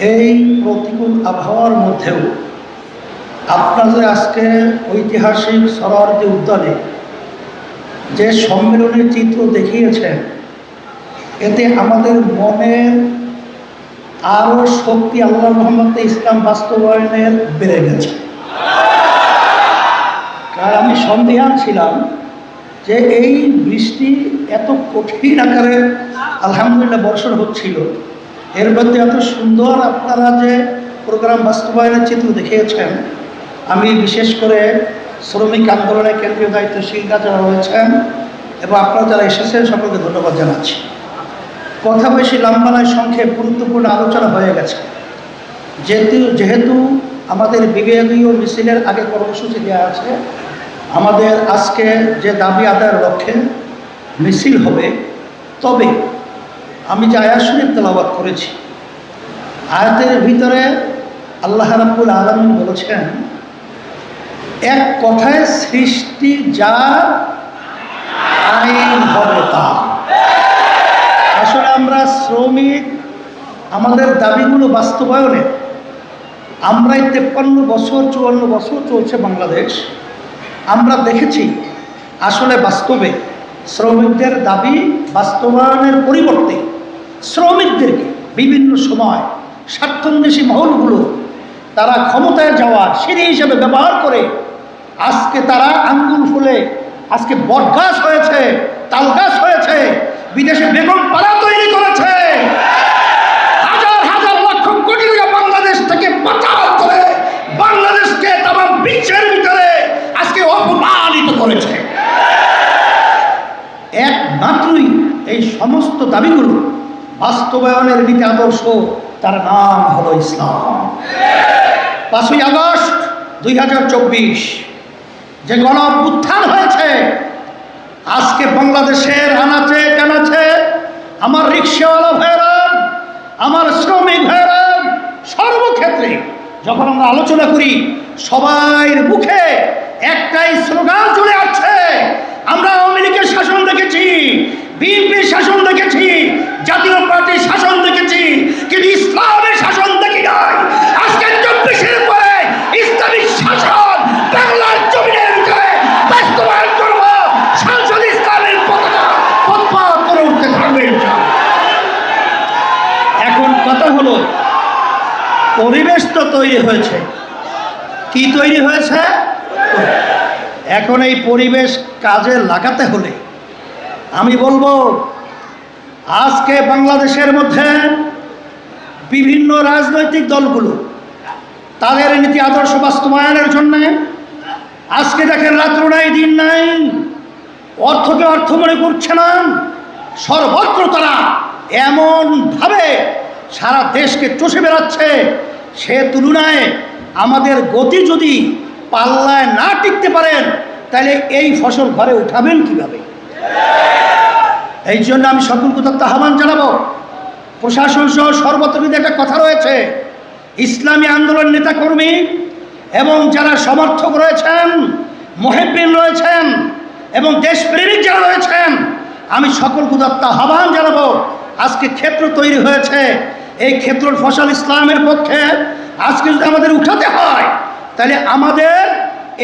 এই প্রতিকূল আবহাওয়ার মধ্যেও আপনাদের আজকে ঐতিহাসিক সোহরাওয়ার্দী উদ্যানে যে সম্মেলনের চিত্র দেখিয়েছেন, এতে আমাদের মনের আরও শক্তি আল্লাহর রহমতে ইসলাম বাস্তবায়নের বেড়ে গেছে। কারণ আমি সন্দিহান ছিলাম যে এই বৃষ্টি এত কঠিন আকারে আলহামদুলিল্লাহ বর্ষণ হচ্ছিল, এর মধ্যে এত সুন্দর আপনারা যে প্রোগ্রাম বাস্তবায়নের চিত্র দেখিয়েছেন। আমি বিশেষ করে শ্রমিক আন্দোলনের কেন্দ্রীয় দায়িত্বশীলরা যারা রয়েছেন এবং আপনারা যারা এসেছেন সকলকে ধন্যবাদ জানাচ্ছি। কথা বেশি লম্বা নয়, সংক্ষেপ গুরুত্বপূর্ণ আলোচনা হয়ে গেছে। যেহেতু আমাদের বিভাগীয় মিছিলের আগে কর্মসূচি দেওয়া আছে, আমাদের আজকে যে দাবি আদায়ের লক্ষ্যে মিছিল হবে, তবে আমি যে আয়াত শরীফ তেলাওয়াত করেছি, আয়াতের ভিতরে আল্লাহ রাব্বুল আলামিন বলেছেন, এক কথায় সৃষ্টি যা আইন হবে তা। আসলে আমরা শ্রমিক, আমাদের দাবিগুলো বাস্তবায়নে আমরাই 53 বছর 54 বছর চলছে বাংলাদেশ, আমরা দেখেছি আসলে বাস্তবে শ্রমিকদের দাবি বাস্তবায়নের পরিবর্তে শ্রমিকদেরকে বিভিন্ন সময় স্বার্থান্বেষী মহলগুলো তারা ক্ষমতায় যাওয়ার সিঁড়ি হিসেবে ব্যবহার করে আজকে তারা আঙ্গুল ফুলে আজকে বটগাছ হয়েছে, তালগাছ হয়েছে, বিদেশে বেগম পাড়া তৈরি করেছে, হাজার হাজার লক্ষ কোটি টাকা বাংলাদেশ থেকে পাচার করে বাংলাদেশকে তামাম বিশ্বের ভিতরে আজকে অপমানিত করেছে। একমাত্রই এই সমস্ত দাবিগুলো বাস্তবায়নের নীতি আদর্শ, তার নাম হলো ইসলাম। 5ই আগস্ট 2024 যে গণ অভ্যুত্থান হয়েছে, আজকে বাংলাদেশের আনাচে কানাচে আমার রিক্সাওয়ালা ভাইরা, আমার শ্রমিক ভাইরা, সর্বক্ষেত্রে যখন আমরা আলোচনা করি, সবাইয়ের মুখে একটাই স্লোগান চলে আসছে, আমরা আওয়ামী লীগের শাসন দেখেছি, বিএনপির শাসন দেখেছি, জাতীয় পার্টির শাসন দেখেছি, কিন্তু ইসলামের শাসন দেখি নাই। আজকে 24-এর পরে ইসলামিক শাসন বাংলার জমিনের ভিতরে বাস্তবায়ন করব, সংসদ ইসলামের পতাকা পথ করে উঠতে থাকবে। এখন কথা হলো, পরিবেশ তো তৈরি হয়েছে, কি তৈরি হয়েছে? এখন এই পরিবেশ কাজে লাগাতে হলে আমি বলবো, আজকে বাংলাদেশের মধ্যে বিভিন্ন রাজনৈতিক দলগুলো তাদের নীতি আদর্শ বাস্তবায়নের জন্য আজকে দেখেন রাত্র নাই দিন নাই, অর্থকে অর্থ মনে করছে না, সর্বত্র তারা এমনভাবে সারা দেশকে চষে বেড়াচ্ছে, সে তুলনায় আমাদের গতি যদি পাল্লায় না টিকতে পারেন, তাহলে এই ফসল ঘরে উঠাবেন কিভাবে? এই জন্য আমি সকলকে আহ্বান জানাবো, প্রশাসন সহ সর্বত্র একটা কথা রয়েছে, ইসলামী আন্দোলন নেতাকর্মী এবং যারা সমর্থক রয়েছেন, মুহিব্বিন রয়েছেন এবং দেশপ্রেমিক যারা রয়েছেন, আমি সকলকে আহ্বান জানাবো, আজকে ক্ষেত্র তৈরি হয়েছে, এই ক্ষেত্রের ফসল ইসলামের পক্ষে আজকে যদি আমাদের উঠাতে হয়, তাহলে আমাদের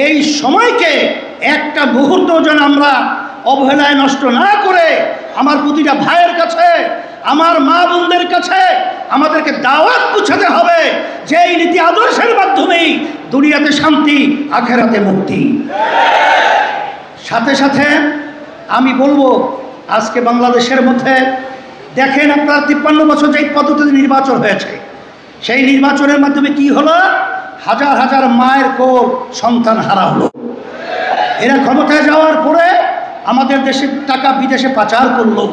এই সময়কে একটা মুহূর্ত যেন আমরা অবহেলায় নষ্ট না করে আমার প্রতিটা ভাইয়ের কাছে, আমার মা বোনদের কাছে আমাদেরকে দাওয়াত পৌঁছাতে হবে যে এই নীতি আদর্শের মাধ্যমেই দুনিয়াতে শান্তি, আখেরাতে মুক্তি। সাথে সাথে আমি বলবো, আজকে বাংলাদেশের মধ্যে দেখেন আপনারা 53 বছর যে পদ্ধতিতে নির্বাচন হয়েছে, সেই নির্বাচনের মাধ্যমে কি হলো? হাজার হাজার মায়ের কোল সন্তান হারা হলো। এরা ক্ষমতায় যাওয়ার পরে আমাদের দেশের টাকা বিদেশে পাচার করলো।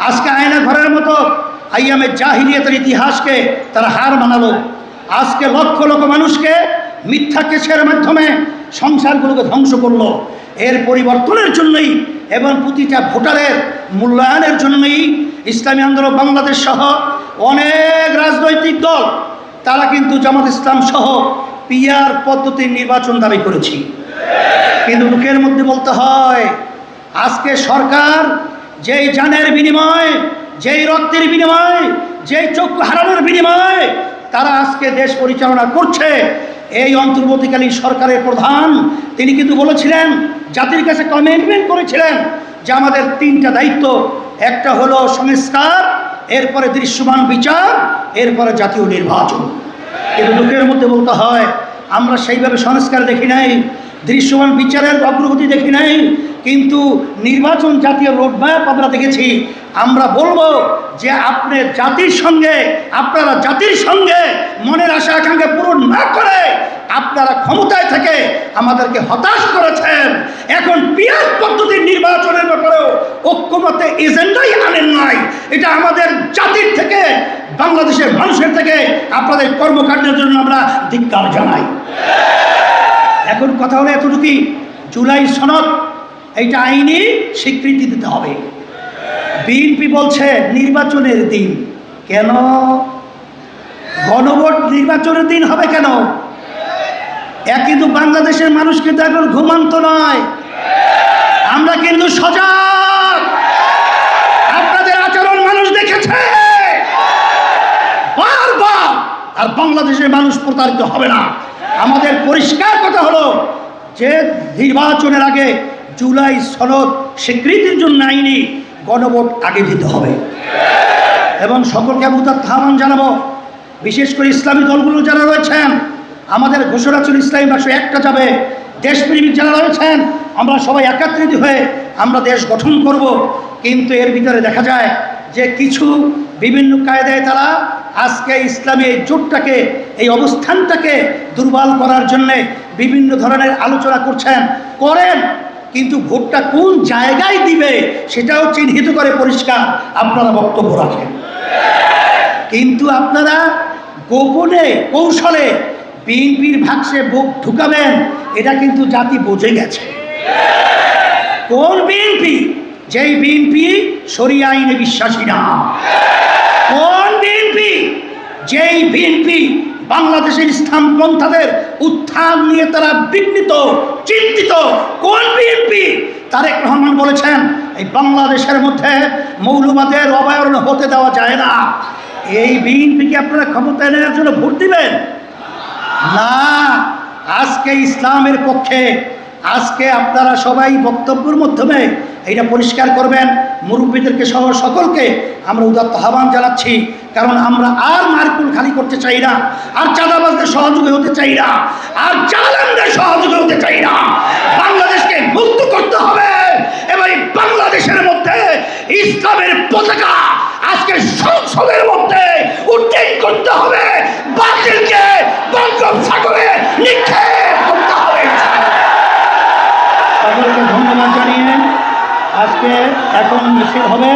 আজকে আয়না ঘরের মতো আইয়ামে জাহিলিয়াতের ইতিহাসকে তারা হার মানালো। আজকে লক্ষ লক্ষ মানুষকে মিথ্যা কেসের মাধ্যমে সংসারগুলোকে ধ্বংস করলো। এর পরিবর্তনের জন্যই এবং প্রতিটা ভোটারের মূল্যায়নের জন্যই ইসলামী আন্দোলন বাংলাদেশ সহ অনেক রাজনৈতিক দল তারা কিন্তু জামাত ইসলাম সহ পিআর পদ্ধতির নির্বাচন দাবি করেছি। কিন্তু লোকের মধ্যে বলতে হয়, আজকে সরকার যেই জানের বিনিময়, যেই রক্তের বিনিময়, যেই চক্ষু হারানোর বিনিময় তারা আজকে দেশ পরিচালনা করছে। এই অন্তর্বর্তীকালীন সরকারের প্রধান তিনি কিন্তু বলেছিলেন, জাতির কাছে কমিটমেন্ট করেছিলেন যে আমাদের 3টা দায়িত্ব, একটা হলো সংস্কার, এরপরে দৃশ্যমান বিচার, এরপরে জাতীয় নির্বাচন। কিন্তু লোকের মধ্যে বলতে হয় আমরা সেইভাবে সংস্কার দেখি নাই, দৃশ্যমান বিচারের অগ্রগতি দেখি নাই, কিন্তু নির্বাচন জাতীয় রোডম্যাপ আমরা দেখেছি। আমরা বলবো যে আপনারা জাতির সঙ্গে মনের আশা আকাঙ্ক্ষা পূরণ না করে আপনারা ক্ষমতায় থেকে আমাদেরকে হতাশ করেছেন। এখন পিয়ার পদ্ধতির নির্বাচনের ব্যাপারেও ঐক্যমতে এজেন্ডাই আনেন নাই। এটা আমাদের জাতির থেকে, বাংলাদেশের মানুষের থেকে আপনাদের কর্মকাণ্ডের জন্য আমরা ধিক্কার জানাই। এখন কথা হলো এতটুকুই, জুলাই সনদ এইটা আইনি স্বীকৃতি দিতে হবে। বিএনপি বলছে নির্বাচনের দিন, কেন গণভোট নির্বাচনের দিন হবে কেন? কিন্তু বাংলাদেশের মানুষ কিন্তু এখন ঘুমন্ত নয়, আমরা কিন্তু সজাগ। আপনাদের আচরণ মানুষ দেখেছে বারবার, আর বাংলাদেশের মানুষ প্রতারিত হবে না। আমাদের পরিষ্কার কথা হলো যে নির্বাচনের আগে জুলাই সনদ স্বীকৃতির জন্য আইনি গণভোট আগে দিতে হবে। এবং সকলকে আমি আহ্বান জানাবো, বিশেষ করে ইসলামী দলগুলো যারা রয়েছেন, আমাদের ঘোষণা ছিল ইসলামী রাষ্ট্র একটা যাবে, দেশপ্রেমিক যারা রয়েছেন আমরা সবাই একত্রিত হয়ে আমরা দেশ গঠন করব। কিন্তু এর ভিতরে দেখা যায় যে কিছু বিভিন্ন কায়দায় তারা আজকে ইসলামী এই জোটটাকে, এই অবস্থানটাকে দুর্বল করার জন্যে বিভিন্ন ধরনের আলোচনা করেন, কিন্তু ভোটটা কোন জায়গায় দিবে সেটাও চিহ্নিত করে পরিষ্কার আপনারা বক্তব্য রাখেন। কিন্তু আপনারা গোপনে কৌশলে বিএনপির ভাগসে ভোট ঢুকাবেন, এটা কিন্তু জাতি বুঝে গেছে। কোন বিএনপি? যেই বিএনপি শরিয়া আইনে বিশ্বাসী না। কোন বিএনপি? যেই বিএনপি বাংলাদেশের ইসলাম পন্থাদের উত্থান নিয়ে তারা বিঘ্নিত, চিন্তিত। কোন বিএনপি? তারেক রহমান বলেছেন এই বাংলাদেশের মধ্যে মৌলবাদের অভয়ারণ্য হতে দেওয়া যায় না। এই বিএনপিকে আপনারা ক্ষমতায় নেওয়ার জন্য ভোট দিবেন না। আজকে ইসলামের পক্ষে, আজকে আপনারা সবাই বক্তব্যের মাধ্যমে এটা পরিষ্কার করবেন। মুরব্বীদেরকে সহ সকলকে আমরা উদাত্ত আহ্বান জানাচ্ছি, কারণ আমরা আর মারকুল খালি করতে চাই না, আর চাঁদাবাজদের সহযোগী হতে চাই না, আর জালেমদের সহযোগী হতে চাই না। বাংলাদেশকে মুক্ত করতে হবে এবং বাংলাদেশের মধ্যে ইসলামের পতাকা আজকে সংসদের মধ্যে উড্ডীন করতে হবে, বাতিলকে বঙ্গোপসাগরে নিক্ষেপ করতে হবে। সকলকে ধন্যবাদ জানিয়ে আজকে এখন মিছিল হবে।